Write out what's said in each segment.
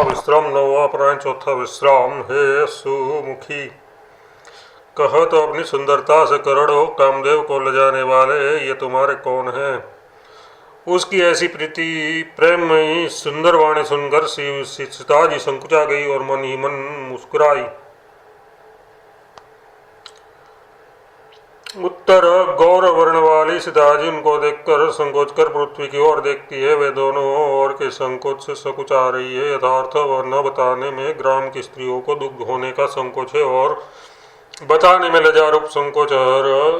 विश्राम नौवा प्राण चौथा विश्राम। हे सुमुखी, कहो तो अपनी सुंदरता से करोड़ों कामदेव को लजाने वाले ये तुम्हारे कौन हैं। उसकी ऐसी प्रीति प्रेममयी सुंदर वाणी सुनकर सीता जी संकुचा गई और मन ही मन मुस्कुराई। उत्तर गौर वर्ण वाली सीता जी उनको देखकर संकोच कर पृथ्वी की ओर देखती है। वे दोनों ओर के संकोच से सकुचा रही है। यथार्थ वह न बताने में ग्राम की स्त्रियों को दुख होने का संकोच है और बताने में लजारूप संकोच।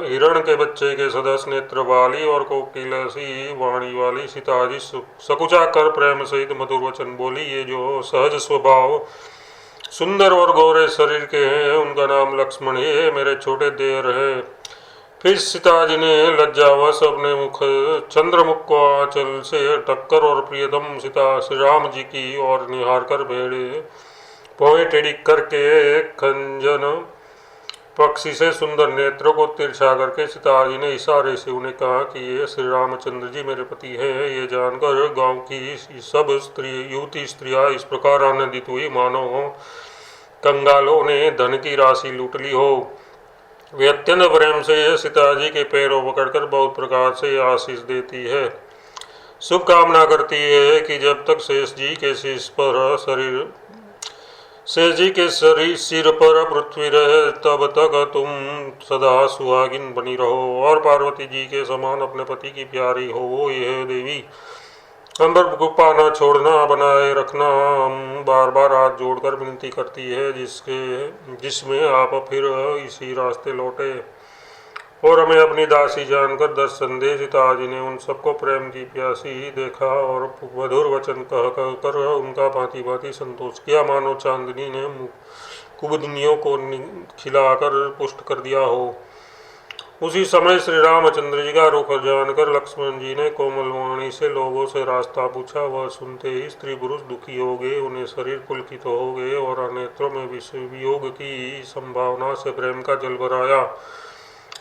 हिरण के बच्चे के सदस्य नेत्र वाली और कोकिलसी वाणी वाली सीता जी सकुचा कर प्रेम सहित मधुर वचन बोली। ये जो सहज स्वभाव सुंदर और गोरे शरीर के हैं उनका नाम लक्ष्मण है, मेरे छोटे देर है। फिर सीता जी ने लज्जावश अपने मुख चंद्रमुख को आंचल से टक्कर और प्रियतम सीता श्री राम जी की ओर निहार कर भेड़े पोए टेढ़ी करके खंजन पक्षी से सुंदर नेत्रों को तिरछा करके सीता जी ने इशारे से उन्हें कहा कि ये श्री रामचंद्र जी मेरे पति हैं। ये जानकर गांव की सब युवती स्त्रियां इस प्रकार आनंदित हुई मानो कंगालों ने धन की राशि लूट ली हो। वे अत्यंत प्रेम से सीता जी के पैरों पकड़कर बहुत प्रकार से आशीष देती है, शुभकामना करती है कि जब तक शेष जी के सिर पर पृथ्वी रहे तब तक तुम सदा सुहागिन बनी रहो और पार्वती जी के समान अपने पति की प्यारी हो। यह देवी हम पर कृपा न छोड़ना, बनाए रखना। हम बार बार हाथ जोड़कर विनती करती है जिसमें आप फिर इसी रास्ते लौटे और हमें अपनी दासी जानकर दर्शन दे। सीता जी ने उन सबको प्रेम की प्यासी देखा और मधुर वचन कर उनका भांति भांति संतोष किया, मानो चांदनी ने कुमुदिनियों को खिलाकर पुष्ट कर दिया हो। उसी समय श्री रामचंद्र जी का रुख जानकर लक्ष्मण जी ने कोमल वाणी से लोगों से रास्ता पूछा। वह सुनते ही स्त्री पुरुष दुखी हो गए, उन्हें शरीर पुलकित हो गए और नेत्रों में वियोग की संभावना से प्रेम का जल भराया।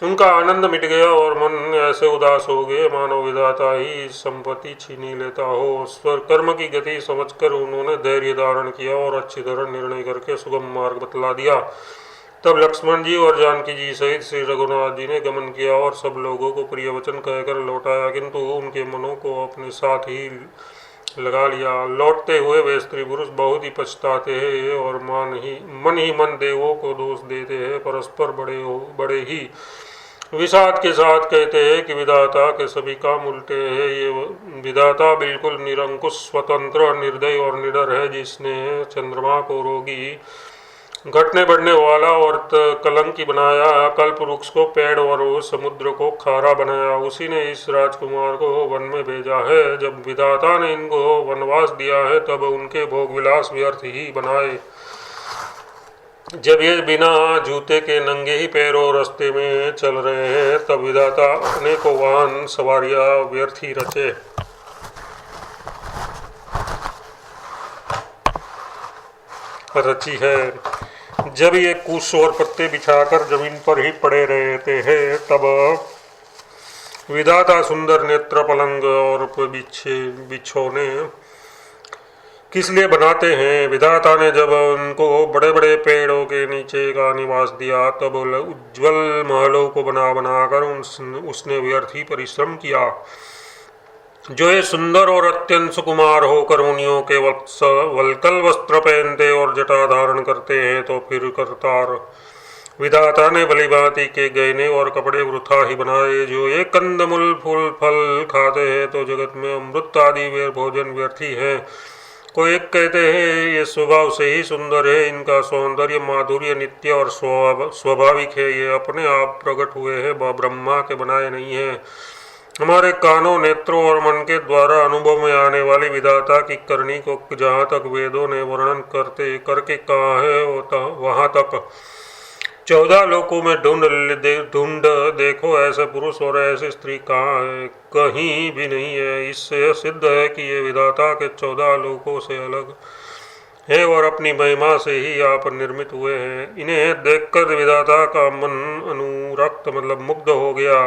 उनका आनंद मिट गया और मन ऐसे उदास हो गए मानो विधाता ही संपत्ति छीनी लेता हो। स्वर कर्म की गति समझकर उन्होंने धैर्य धारण किया और अच्छी तरह निर्णय करके सुगम मार्ग बतला दिया। तब लक्ष्मण जी और जानकी जी सहित श्री रघुनाथ जी ने गमन किया और सब लोगों को प्रिय वचन कहकर लौटाया, किंतु उनके मनों को अपने साथ ही लगा लिया। लौटते हुए वे स्त्री पुरुष बहुत ही पछताते हैं और मन ही मन देवों को दोष देते हैं। परस्पर बड़े ही विषाद के साथ कहते हैं कि विधाता के सभी काम उल्टे हैं। ये विधाता बिल्कुल निरंकुश, स्वतंत्र, निर्दय और निडर है। जिसने चंद्रमा को रोगी, घटने बढ़ने वाला और कलंकी बनाया, कल्प वृक्ष को पेड़ और समुद्र को खारा बनाया, उसी ने इस राजकुमार को वन में भेजा है। जब विधाता ने इनको वनवास दिया है तब उनके भोग विलास व्यर्थ ही बनाए। जब ये बिना जूते के नंगे ही पैरों रास्ते में चल रहे हैं तब विधाता अपने को वाहन सवारियां व्यर्थ ही रचे। रची है। जब ये कुश और पत्ते बिछाकर जमीन पर ही पड़े रहते हैं तब विधाता सुंदर नेत्र पलंग और बिछोने किस लिए बनाते हैं। विधाता ने जब उनको बड़े बड़े पेड़ों के नीचे का निवास दिया तब उज्ज्वल महलों को बनाकर उसने व्यर्थ ही परिश्रम किया। जो ये सुंदर और अत्यंत सुकुमार होकर मुनियों के वल्कल वस्त्र पहनते और जटा धारण करते हैं तो फिर करतार विधाता ने भली भांति के गहने और कपड़े वृथा ही बनाए। जो ये कंदमूल फूल फल खाते हैं तो जगत में अमृत आदि वे भोजन व्यर्थी है। कोई एक कहते हैं ये स्वभाव से ही सुंदर है, इनका सौंदर्य माधुर्य नित्य और स्वाभाविक है, ये अपने आप प्रकट हुए हैं, ब्रह्मा के बनाए नहीं है। हमारे कानों, नेत्रों और मन के द्वारा अनुभव में आने वाली विधाता की करनी को जहाँ तक वेदों ने वर्णन करके कहा है वहाँ तक 14 लोकों में ढूंढ देखो ऐसे पुरुष और ऐसी स्त्री कहाँ है, कहीं भी नहीं है। इससे सिद्ध है कि ये विधाता के 14 लोकों से अलग है और अपनी महिमा से ही आप निर्मित हुए हैं। इन्हें देखकर विधाता का मन अनुरक्त मतलब मुग्ध हो गया।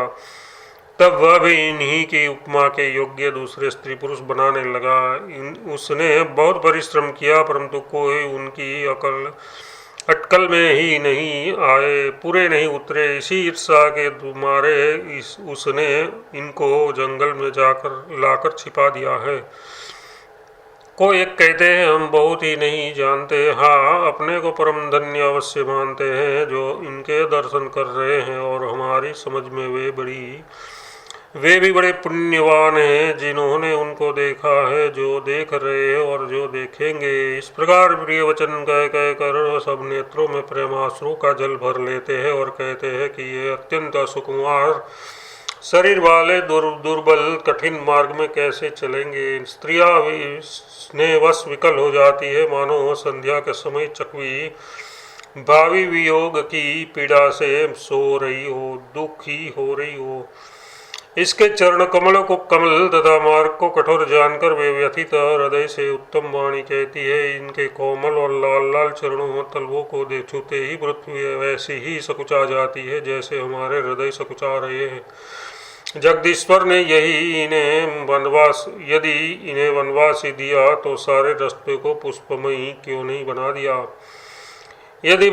तब वह भी इन्हीं की उपमा के योग्य दूसरे स्त्री पुरुष बनाने लगा। उसने बहुत परिश्रम किया, परंतु कोई उनकी अटकल में ही नहीं आए, पूरे नहीं उतरे। इसी ईर्षा के मारे उसने इनको जंगल में जाकर लाकर छिपा दिया है। कोई एक कहते हैं हम बहुत ही नहीं जानते, हाँ अपने को परम धन्य अवश्य मानते हैं जो इनके दर्शन कर रहे हैं, और हमारी समझ में वे भी बड़े पुण्यवान हैं जिन्होंने उनको देखा है, जो देख रहे हैं और जो देखेंगे। इस प्रकार प्रिय वचन कह कर सब नेत्रों में प्रेमाश्रु का जल भर लेते हैं और कहते हैं कि ये अत्यंत सुकुमार शरीर वाले दुर्बल कठिन मार्ग में कैसे चलेंगे। स्त्रियां भी स्नेहवश विकल हो जाती है, मानो संध्या के समय चकवी भावी वियोग की पीड़ा से सो रही हो, दुखी हो रही हो। इसके चरण कमलों को कमल तथा मार्ग को कठोर जानकर वे व्यथित हृदय से उत्तम वाणी कहती है। इनके कोमल और लाल लाल चरणों तलवों को छूते ही पृथ्वी वैसी ही सकुचा जाती है जैसे हमारे हृदय सकुचा रहे हैं। जगदीश्वर ने यदि इन्हें वनवास ही दिया तो सारे रास्ते को पुष्पमयी क्यों नहीं बना दिया। यदि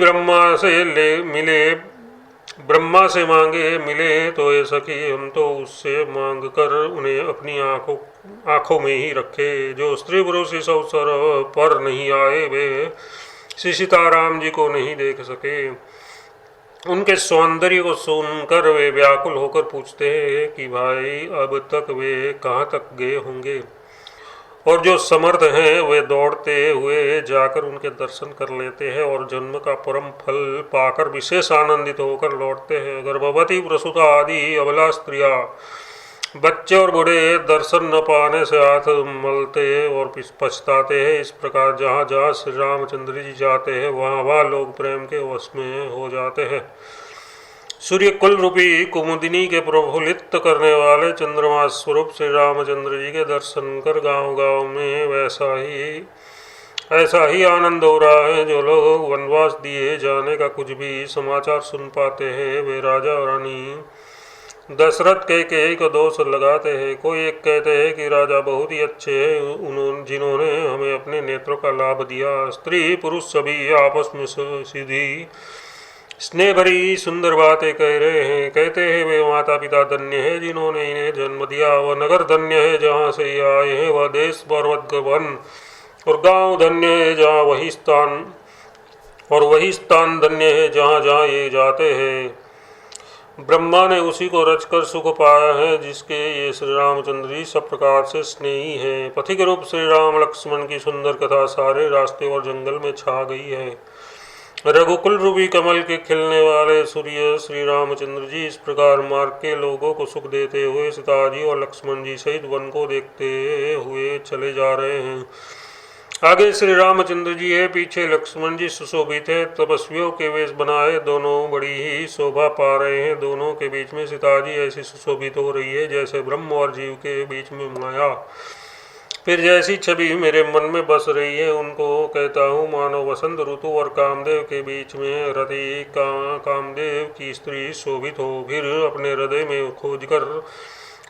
ब्रह्मा से मांगे मिले तो ये सखी हम तो उससे मांग कर उन्हें अपनी आंखों में ही रखे। जो स्त्री पुरुष इस अवसर पर नहीं आए वे श्री सीताराम जी को नहीं देख सके। उनके सौंदर्य को सुनकर वे व्याकुल होकर पूछते हैं कि भाई अब तक वे कहाँ तक गए होंगे। और जो समर्थ हैं वे दौड़ते हुए जाकर उनके दर्शन कर लेते हैं और जन्म का परम फल पाकर विशेष आनंदित होकर लौटते हैं। गर्भवती प्रसूता आदि अबला स्त्रियां, बच्चे और बूढ़े दर्शन न पाने से हाथ मलते और पछताते हैं। इस प्रकार जहाँ जहाँ श्री रामचंद्र जी जाते हैं वहाँ वहाँ लोग प्रेम के वश में हो जाते हैं। सूर्य कुल रूपी कुमुदिनी के प्रफुल्लित करने वाले चंद्रमा स्वरूप श्री रामचंद्र जी के दर्शन कर गांव गांव में ऐसा ही आनंद हो रहा है। जो लोग वनवास दिए जाने का कुछ भी समाचार सुन पाते हैं वे राजा और रानी दशरथ के को दोष लगाते हैं। कोई एक कहते हैं कि राजा बहुत ही अच्छे हैं जिन्होंने हमें अपने नेत्रों का लाभ दिया। स्त्री पुरुष सभी आपस में सीधी स्नेह भरी सुंदर बातें कह रहे हैं। कहते हैं वे माता पिता धन्य है जिन्होंने इन्हें जन्म दिया, वह नगर धन्य है जहाँ से ये आए हैं, वह देश पर्वत वन और गांव धन्य है जहाँ वही स्थान धन्य है जहाँ जहाँ ये जाते हैं। ब्रह्मा ने उसी को रचकर सुख पाया है जिसके ये श्री रामचंद्र जी सब प्रकार से स्नेही है। पथिक रूप श्री राम लक्ष्मण की सुंदर कथा सारे रास्ते और जंगल में छा गई है। रघुकुल रूपी कमल के खिलने वाले सूर्य श्री रामचंद्र जी इस प्रकार मार्ग के लोगों को सुख देते हुए सीता जी और लक्ष्मण जी सहित वन को देखते हुए चले जा रहे हैं। आगे श्री रामचंद्र जी है, पीछे लक्ष्मण जी सुशोभित है, तपस्वियों के वेश बनाए दोनों बड़ी ही शोभा पा रहे हैं। दोनों के बीच में सीता जी ऐसी सुशोभित हो रही है जैसे ब्रह्म और जीव के बीच में माया। फिर जैसी छवि मेरे मन में बस रही है उनको कहता हूँ मानो वसंत ऋतु और कामदेव के बीच में रति कामदेव की स्त्री शोभित हो। फिर अपने हृदय में खोज कर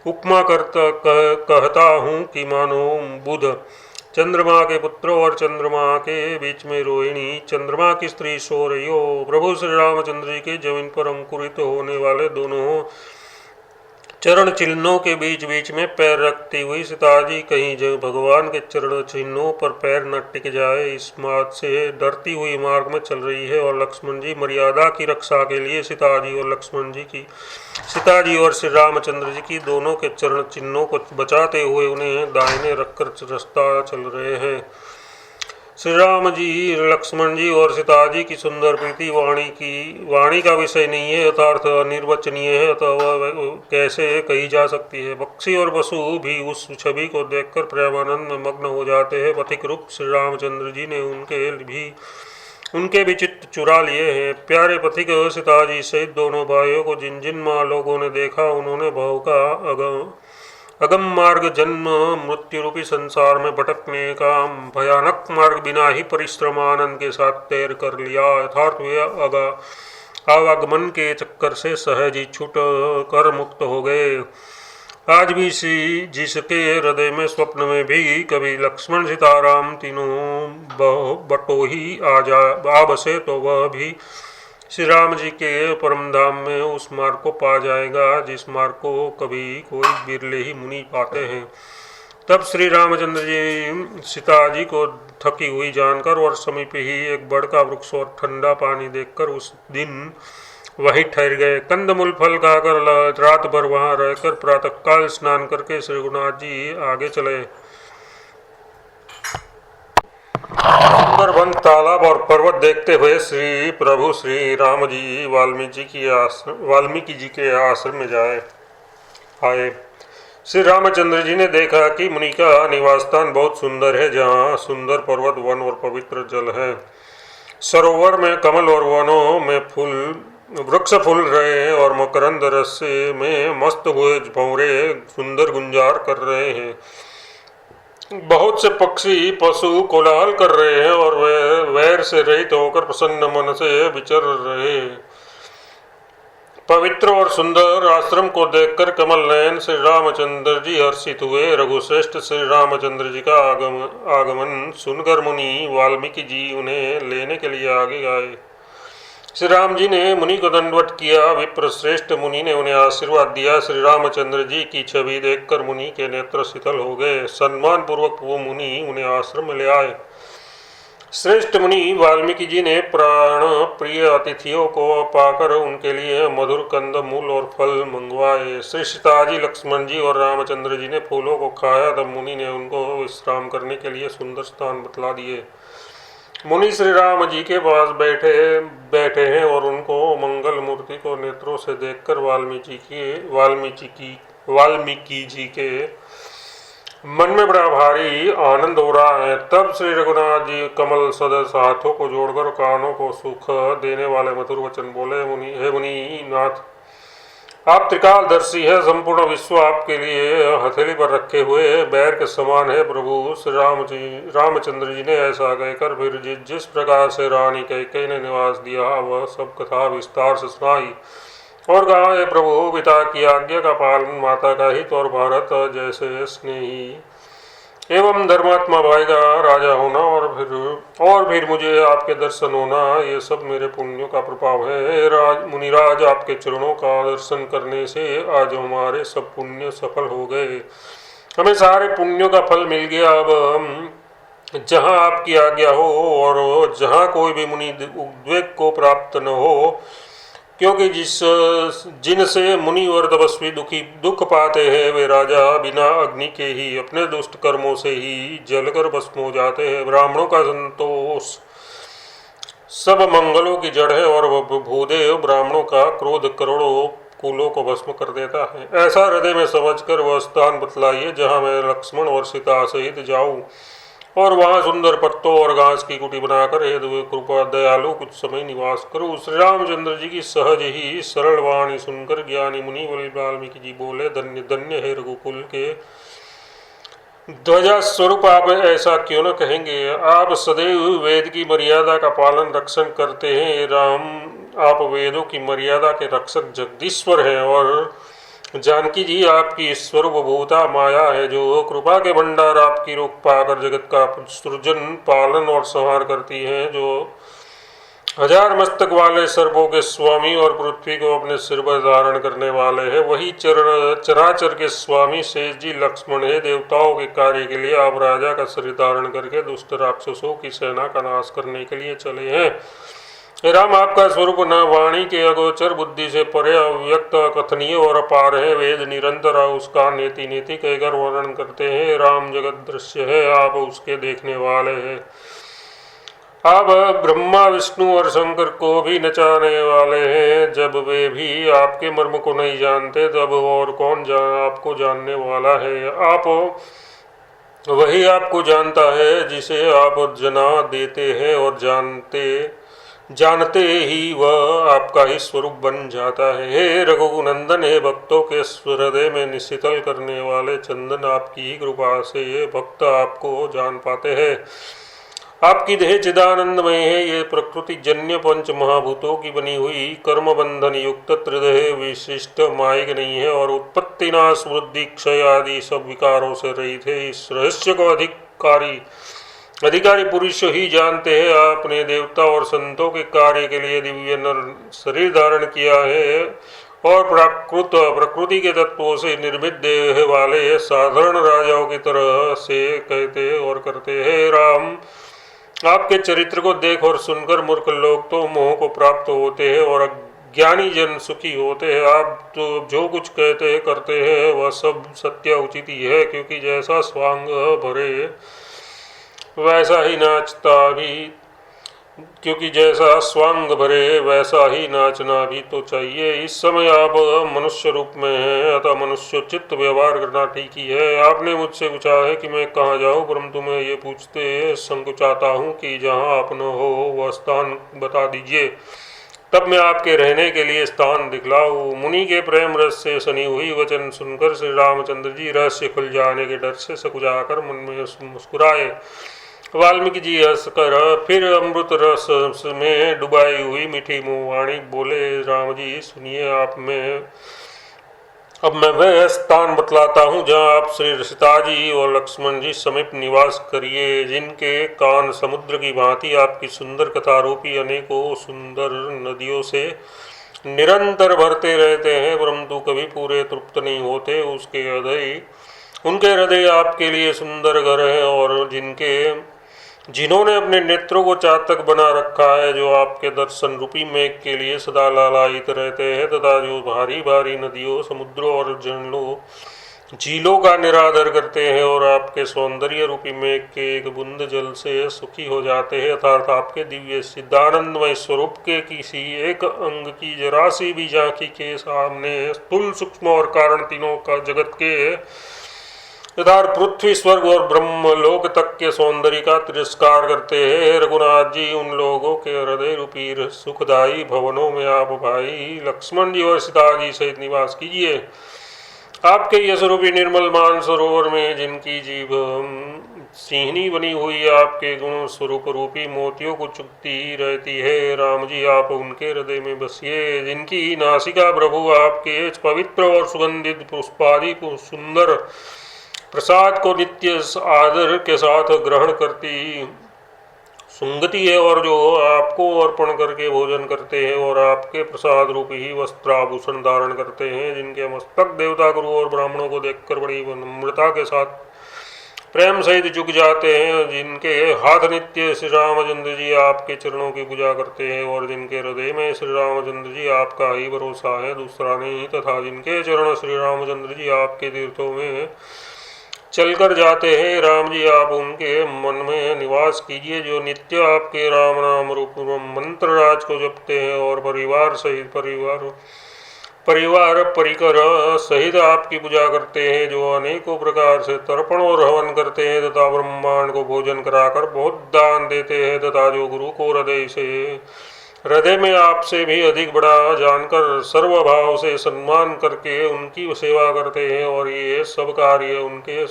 उपमा कहता हूँ कि मानो बुध चंद्रमा के पुत्र और चंद्रमा के बीच में रोहिणी चंद्रमा की स्त्री सो रही हो। प्रभु श्री रामचंद्र जी के जमीन पर अंकुरित होने वाले दोनों चरण चिन्हों के बीच बीच में पैर रखती हुई सीता जी कहीं भगवान के चरण चिन्हों पर पैर न टिक जाए इस बात से डरती हुई मार्ग में चल रही है। और लक्ष्मण जी मर्यादा की रक्षा के लिए सीता जी और श्री रामचंद्र जी की दोनों के चरण चिन्हों को बचाते हुए उन्हें दाहिने रखकर रास्ता चल रहे हैं। श्री राम जी लक्ष्मण जी और सीता जी की सुंदर प्रीति वाणी का विषय नहीं है, यथार्थ निर्वचनीय है, अतः वह कैसे कही जा सकती है। पक्षी और पशु भी उस छवि को देखकर प्रेमानंद में मग्न हो जाते हैं। पथिक रूप श्री रामचंद्र जी ने उनके भी चित्त चुरा लिए हैं। प्यारे पथिक सीता जी सहित दोनों भाइयों को जिन जिन माँ लोगों ने देखा उन्होंने भाव का अगम मार्ग जन्म मृत्यु रूपी संसार में भटकने का भयानक मार्ग बिना ही परिश्रम आनंद के साथ तैर कर लिया। यथार्थ वे आवागमन के चक्कर से सहज ही छूट कर मुक्त हो गए। आज भी जिसके हृदय में स्वप्न में भी कभी लक्ष्मण सीताराम तीनों बटोही आ बसे तो वह भी श्री राम जी के परम धाम में उस मार्ग को पा जाएगा जिस मार्ग को कभी कोई बिरले ही मुनि पाते हैं। तब श्री रामचंद्र जी सीता जी को थकी हुई जानकर और समीप ही एक बड़ का वृक्ष और ठंडा पानी देखकर उस दिन वहीं ठहर गए। कंदमूल फल खाकर रात भर वहां रहकर प्रातःकाल स्नान करके श्री रघुनाथ जी आगे चले। सुंदर वन, तालाब और पर्वत देखते हुए श्री प्रभु श्री राम जी वाल्मीकि जी के आश्रम में आए। श्री रामचंद्र जी ने देखा कि मुनि का निवास स्थान बहुत सुंदर है, जहाँ सुंदर पर्वत, वन और पवित्र जल है। सरोवर में कमल और वनों में वृक्ष फूल रहे हैं और मकरंद रस में मस्त हुए भंवरे सुंदर गुंजार कर रहे हैं। बहुत से पक्षी पशु कोलाहल कर रहे हैं और वे वैर से रहित होकर प्रसन्न मन से विचर रहे हैं। पवित्र और सुंदर आश्रम को देखकर कमल नयन श्री रामचंद्र जी हर्षित हुए। रघुश्रेष्ठ श्री रामचंद्र जी का आगमन सुनकर मुनि वाल्मीकि जी उन्हें लेने के लिए आगे आए। श्री राम जी ने मुनि को दंडवत किया। विप्र श्रेष्ठ मुनि ने उन्हें आशीर्वाद दिया। श्री रामचंद्र जी की छवि देखकर मुनि के नेत्र शीतल हो गए। सम्मान पूर्वक वो मुनि उन्हें आश्रम में ले आए। श्रेष्ठ मुनि वाल्मीकि जी ने प्राण प्रिय अतिथियों को पाकर उनके लिए मधुर कंद मूल और फल मंगवाए। श्री सीता जी, लक्ष्मण जी और रामचंद्र जी ने फूलों को खाया। तब मुनि ने उनको विश्राम करने के लिए सुंदर स्थान बतला दिए। मुनि श्री राम जी के पास बैठे हैं और उनको मंगल मूर्ति को नेत्रों से देखकर वाल्मीकि जी के मन में बड़ा भारी आनंद हो रहा है। तब श्री रघुनाथ जी कमल सदस्य हाथों को जोड़कर कानों को सुख देने वाले मधुर वचन बोले। हे मुनि नाथ, आप त्रिकालदर्शी है। संपूर्ण विश्व आपके लिए हथेली पर रखे हुए बैर के समान है। प्रभु श्री रामचंद्र जी ने ऐसा कहकर फिर जिस प्रकार से रानी कैकेयी ने निवास दिया वह सब कथा विस्तार से सुनाई और कहा, हे प्रभु, पिता की आज्ञा का पालन, माता का हित और भारत जैसे स्नेही एवं धर्मात्मा भाई का राजा होना और फिर मुझे आपके दर्शन होना, ये सब मेरे पुण्यों का प्रभाव है। मुनिराज, आपके चरणों का दर्शन करने से आज हमारे सब पुण्य सफल हो गए। हमें सारे पुण्यों का फल मिल गया। अब जहाँ आपकी आज्ञा हो और जहाँ कोई भी मुनि उद्वेग को प्राप्त न हो, क्योंकि जिनसे मुनि और तपस्वी दुख पाते हैं वे राजा बिना अग्नि के ही अपने दुष्ट कर्मों से ही जलकर भस्म हो जाते हैं। ब्राह्मणों का संतोष सब मंगलों की जड़ है और भूदेव ब्राह्मणों का क्रोध करोड़ों कुलों को भस्म कर देता है। ऐसा हृदय में समझकर वह स्थान बतलाइए जहाँ मैं लक्ष्मण और सीता सहित जाऊँ और वहाँ सुंदर पत्तों और घास की कुटी बनाकर हे कृपा दयालु कुछ समय निवास करूँ। श्री रामचंद्र जी की सहज ही सरल वाणी सुनकर ज्ञानी मुनि वाल्मीकि जी बोले, धन्य धन्य है रघुकुल के ध्वजा स्वरूप, आप ऐसा क्यों न कहेंगे। आप सदैव वेद की मर्यादा का पालन रक्षण करते हैं। राम, आप वेदों की मर्यादा के रक्षक जगदीश्वर हैं और जानकी जी आपकी स्वरूप भूता माया है जो कृपा के भंडार आपकी रूप पाकर जगत का सृजन पालन और संहार करती है, जो हजार मस्तक वाले सर्पों के स्वामी और पृथ्वी को अपने सिर पर धारण करने वाले हैं। वही चराचर के स्वामी शेष जी लक्ष्मण है। देवताओं के कार्य के लिए आप राजा का शरीर धारण करके दुष्ट राक्षसों की सेना का नाश करने के लिए चले हैं। राम, आपका स्वरूप न वाणी के अगोचर, बुद्धि से परे, अव्यक्त, कथनीय और अपार है। वेद निरंतर उसका नेति नेति कहकर वर्णन करते हैं। राम जगत दृश्य है, आप उसके देखने वाले हैं। आप ब्रह्मा, विष्णु और शंकर को भी नचाने वाले हैं। जब वे भी आपके मर्म को नहीं जानते तब और कौन आपको जानने वाला है। आप वही आपको जानता है जिसे आप जना देते हैं और जानते ही वह आपका ही स्वरूप बन जाता है। हे रघुनंदन, हे भक्तों के हृदय में निशीतल करने वाले चंदन, आपकी ही कृपा से ये भक्त आपको जान पाते हैं। आपकी देह चिदानंदमय है, ये प्रकृति जन्य पंच महाभूतों की बनी हुई कर्म बंधन युक्त त्रिदेह विशिष्ट मायिक नहीं है और उत्पत्ति नाश वृद्धि क्षय आदि सब विकारों से रहित है। इस रहस्य को अधिकारी पुरुष ही जानते हैं। आपने देवता और संतों के कार्य के लिए दिव्य नर शरीर धारण किया है और प्रकृति के तत्वों से निर्मित देह वाले साधारण राजाओं की तरह से कहते और करते हैं। राम, आपके चरित्र को देख और सुनकर मूर्ख लोग तो मोह को प्राप्त होते हैं और ज्ञानी जन सुखी होते हैं। आप तो जो कुछ कहते हैं करते हैं वह सब सत्य उचित ही है, क्योंकि जैसा स्वांग भरे वैसा ही वैसा ही नाचना भी तो चाहिए। इस समय आप मनुष्य रूप में हैं, अतः मनुष्योचित व्यवहार करना ठीक ही है। आपने मुझसे पूछा है कि मैं कहाँ जाऊँ, परंतु मैं ये पूछते संकोचाता हूँ कि जहाँ आप न हो वह स्थान बता दीजिए, तब मैं आपके रहने के लिए स्थान दिखलाऊं। मुनि के प्रेम रस से सनी हुई वचन सुनकर श्री रामचंद्र जी रहस्य खुल जाने के डर से सकुचाकर मन में मुस्कुराए। वाल्मीकि जी हंसकर फिर अमृत रस में डुबाई हुई मीठी मुँहवाणी बोले, राम जी सुनिए, अब मैं वह स्थान बतलाता हूँ जहाँ आप श्री सीता जी और लक्ष्मण जी समीप निवास करिए, जिनके कान समुद्र की भांति आपकी सुंदर कथा रूपी अनेकों सुंदर नदियों से निरंतर भरते रहते हैं, परंतु कभी पूरे तृप्त नहीं होते। उनके हृदय आपके लिए सुंदर घर है और जिन्होंने अपने नेत्रों को चातक बना रखा है, जो आपके दर्शन रूपी मेघ के लिए सदा लालायित रहते हैं तथा जो भारी भारी नदियों, समुद्रों और झीलों का निरादर करते हैं और आपके सौंदर्य रूपी मेघ के एक बूंद जल से सुखी हो जाते हैं, अर्थात आपके दिव्य सिद्धानंदमय स्वरूप के किसी एक अंग की जरा सी भी झांकी के सामने स्थूल सूक्ष्म और कारण तीनों का जगत के यथार्थ पृथ्वी, स्वर्ग और ब्रह्म लोक तक के सौंदर्य का तिरस्कार करते हैं। रघुनाथ जी, उन लोगों के हृदय रूपी सुखदायी भवनों में आप भाई लक्ष्मण जी और सीता जी सहित निवास कीजिए। आपके यश रूपी निर्मल मान सरोवर में जिनकी जीव सिंहनी बनी हुई आपके गुण स्वरूप रूपी मोतियों को चुगती रहती है, राम जी आप उनके हृदय में बसिए। जिनकी नासिका प्रभु आपके पवित्र और सुगंधित पुष्पादि को सुंदर प्रसाद को नित्य आदर के साथ ग्रहण करती सुंगति है और जो आपको अर्पण करके भोजन करते हैं और आपके प्रसाद रूप ही वस्त्राभूषण धारण करते हैं, जिनके मस्तक देवता गुरु और ब्राह्मणों को देखकर बड़ी नम्रता के साथ प्रेम सहित झुक जाते हैं, जिनके हाथ नित्य श्री रामचंद्र जी आपके चरणों की पूजा करते हैं और जिनके हृदय में श्री रामचंद्र जी आपका ही भरोसा है, दूसरा नहीं, तथा जिनके चरण श्री रामचंद्र जी आपके तीर्थों में चलकर जाते हैं, राम जी आप उनके मन में निवास कीजिए। जो नित्य आपके राम नाम रूप मंत्र राज को जपते हैं और परिवार परिकर सहित आपकी पूजा करते हैं, जो अनेकों प्रकार से तर्पण और हवन करते हैं तथा ब्रह्मांड को भोजन कराकर बहुत दान देते हैं, तथा जो गुरु को हृदय में आपसे भी अधिक बड़ा जानकर सर्वभाव से सम्मान करके उनकी सेवा करते हैं और ये सब कार्य उनके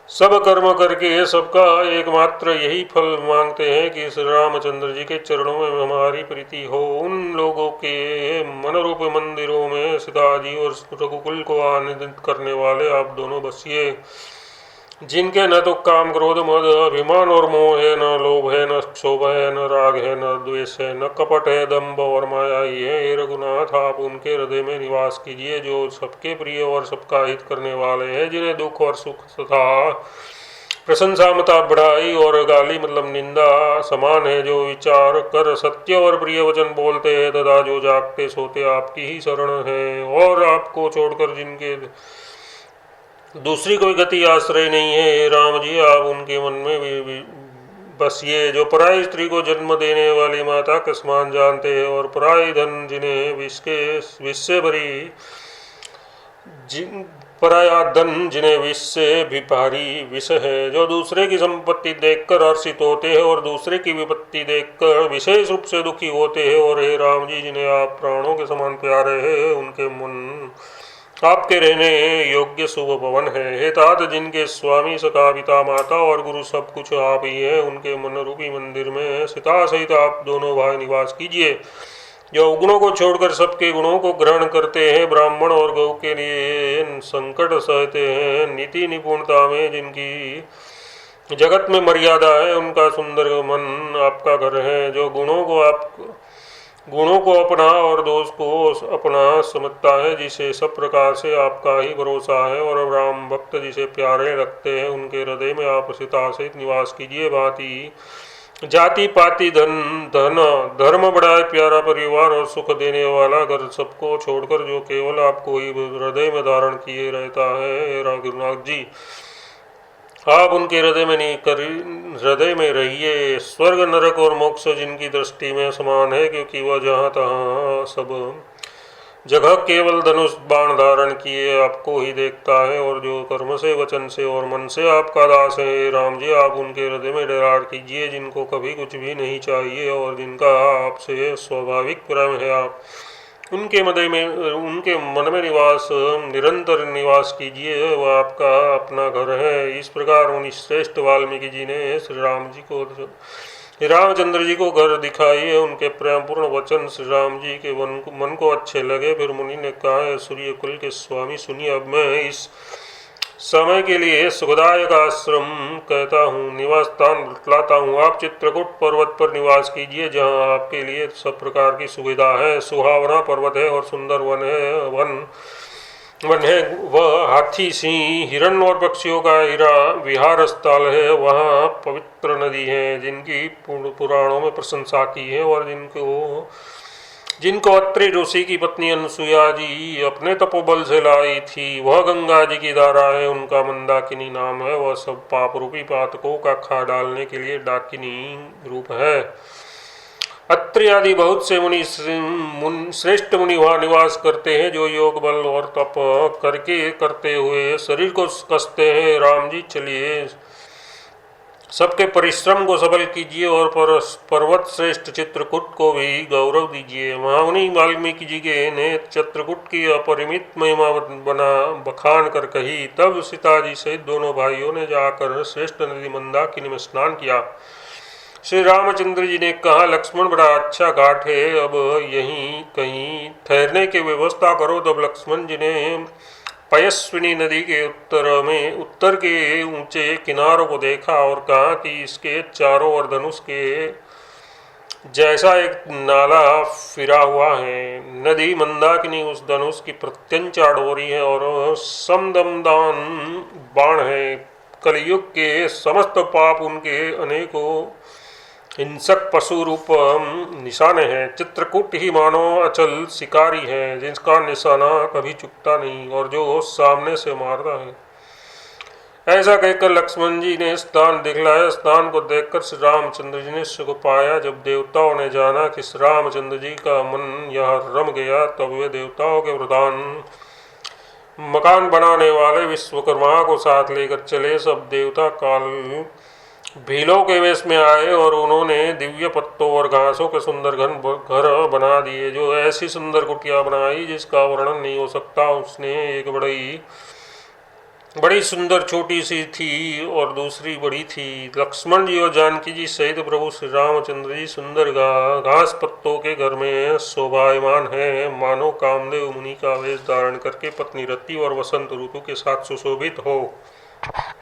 सब कर्म करके सबका एकमात्र यही फल मांगते हैं कि श्री रामचंद्र जी के चरणों में हमारी प्रीति हो। उन लोगों के मन रूप मंदिरों में सीता जी और रघुकुल को आनंदित करने वाले आप दोनों बसिए, जिनके न तो काम क्रोध मद अभिमान और मोह है, न लोभ है, न क्षोभ है, न राग है, न द्वेष है, न कपट है, दंभ और माया ही है। हे रघुनाथ आप उनके हृदय में निवास कीजिए, जो सबके प्रिय और सबका हित करने वाले हैं, जिन्हें दुख और सुख तथा प्रशंसा मता बढ़ाई और गाली मतलब निंदा समान है, जो विचार कर सत्य और प्रिय वचन बोलते हैं तथा जो जागते सोते आपकी ही शरण है और आपको छोड़कर जिनके दूसरी कोई गति आश्रय नहीं है। राम जी आप उनके मन में भी बसिए, जो पराई स्त्री को जन्म देने वाली माता के समान जानते हैं और पराई धन जिन्हें विष से भी भारी विष है, जो दूसरे की संपत्ति देखकर हर्षित होते हैं और दूसरे की विपत्ति देखकर विशेष रूप से दुखी होते हैं। और हे राम जी जिन्हें आप प्राणों के समान प्यारे हैं, उनके मन आपके रहने योग्य शुभ भवन है। हे तात, जिनके स्वामी सखा पिता माता और गुरु सब कुछ आप ही हैं, उनके मन रूपी मंदिर में सीता सहित आप दोनों भाई निवास कीजिए। जो गुणों को छोड़कर सबके गुणों को ग्रहण करते हैं, ब्राह्मण और गौ के लिए संकट सहते हैं, नीति निपुणता में जिनकी जगत में मर्यादा है, उनका सुंदर मन आपका घर है। जो गुणों को अपना और दोष को अपना समझता है, जिसे सब प्रकार से आपका ही भरोसा है, और राम भक्त जिसे प्यारे रखते हैं, उनके हृदय में आप सीता सहित निवास कीजिए। भांति जाति पाति धर्म बड़ा प्यारा परिवार और सुख देने वाला घर सबको छोड़कर जो केवल आपको ही हृदय में धारण किए रहता है, रघुनाथ जी आप उनके हृदय में रहिए। स्वर्ग नरक और मोक्ष जिनकी दृष्टि में समान है, क्योंकि वह जहाँ तहाँ सब जगह केवल धनुष बाण धारण किए आपको ही देखता है, और जो कर्म से वचन से और मन से आपका दास है, राम जी आप उनके हृदय में डरार कीजिए, जिनको कभी कुछ भी नहीं चाहिए और जिनका आपसे स्वाभाविक प्रेम है। आप उनके मन में निरंतर निवास कीजिए, वह आपका अपना घर है। इस प्रकार मुनि श्रेष्ठ वाल्मीकि जी ने श्री रामचंद्र जी को घर दिखाई है। उनके प्रेम पूर्ण वचन श्री राम जी के मन को अच्छे लगे। फिर मुनि ने कहा, है सूर्य कुल के स्वामी सुनिए, अब मैं इस समय के लिए सुखदायक आश्रम कहता हूँ, निवास स्थान बतलाता हूँ। आप चित्रकूट पर्वत पर निवास कीजिए, जहाँ आपके लिए सब प्रकार की सुविधा है। सुहावना पर्वत है और सुंदर वन है। वह हाथी, सिंह, हिरण और पक्षियों का विहार स्थल है। वहाँ पवित्र नदी है, जिनकी पुराणों में प्रशंसा की है, और जिनको अत्रि ऋषि की पत्नी अनुसुईया जी अपने तपोबल से लाई थी। वह गंगा जी की धारा है, उनका मंदाकिनी नाम है। वह सब पाप रूपी पातकों का खा डालने के लिए डाकिनी रूप है। अत्रि आदि बहुत से श्रेष्ठ मुनि वहाँ निवास करते हैं, जो योग बल और तप करते हुए शरीर को कसते हैं। राम जी चलिए, सबके परिश्रम को सबल कीजिए, और पर्वत श्रेष्ठ चित्रकूट को भी गौरव दीजिए। महामुनि वाल्मीकि जी के ने चित्रकूट की अपरिमित महिमा बखान कर कही। तब सीता जी सहित दोनों भाइयों ने जाकर श्रेष्ठ नदी मंदाकिनी में स्नान किया। श्री रामचंद्र जी ने कहा, लक्ष्मण बड़ा अच्छा घाट है, अब यहीं कहीं ठहरने की व्यवस्था करो। तब लक्ष्मण जी ने पयस्विनी नदी के उत्तर के ऊंचे किनारों को देखा और कहा कि इसके चारों ओर धनुष के जैसा एक नाला फिरा हुआ है। नदी मंदाकिनी उस धनुष की प्रत्यंचा डोरी है और समदमदान बाण है। कलयुग के समस्त पाप उनके अनेकों हिंसक पशु रूप निशाने हैं। चित्रकूट ही मानो अचल शिकारी है, जिसका निशाना कभी चुकता नहीं और जो सामने से मारता है। ऐसा कहकर लक्ष्मण जी ने स्थान दिखलाया। स्थान को देखकर श्री रामचंद्र जी ने सुख पाया। जब देवताओं ने जाना कि श्री रामचंद्र जी का मन यहाँ रम गया, तब वे देवताओं के प्रधान मकान बनाने वाले विश्वकर्मा को साथ लेकर चले। सब देवता काल भीलों के वेश में आए और उन्होंने दिव्य पत्तों और घासों के सुंदर घर बना दिए। जो ऐसी सुंदर कुटिया बनाई जिसका वर्णन नहीं हो सकता। उसने एक बड़ी सुंदर छोटी सी थी और दूसरी बड़ी थी। लक्ष्मण जी और जानकी जी सहित प्रभु श्री रामचंद्र जी सुंदर घास पत्तों के घर में शोभायमान है, मानो कामदेव मुनि का वेश धारण करके पत्नी रति और वसंत ऋतु के साथ सुशोभित हो।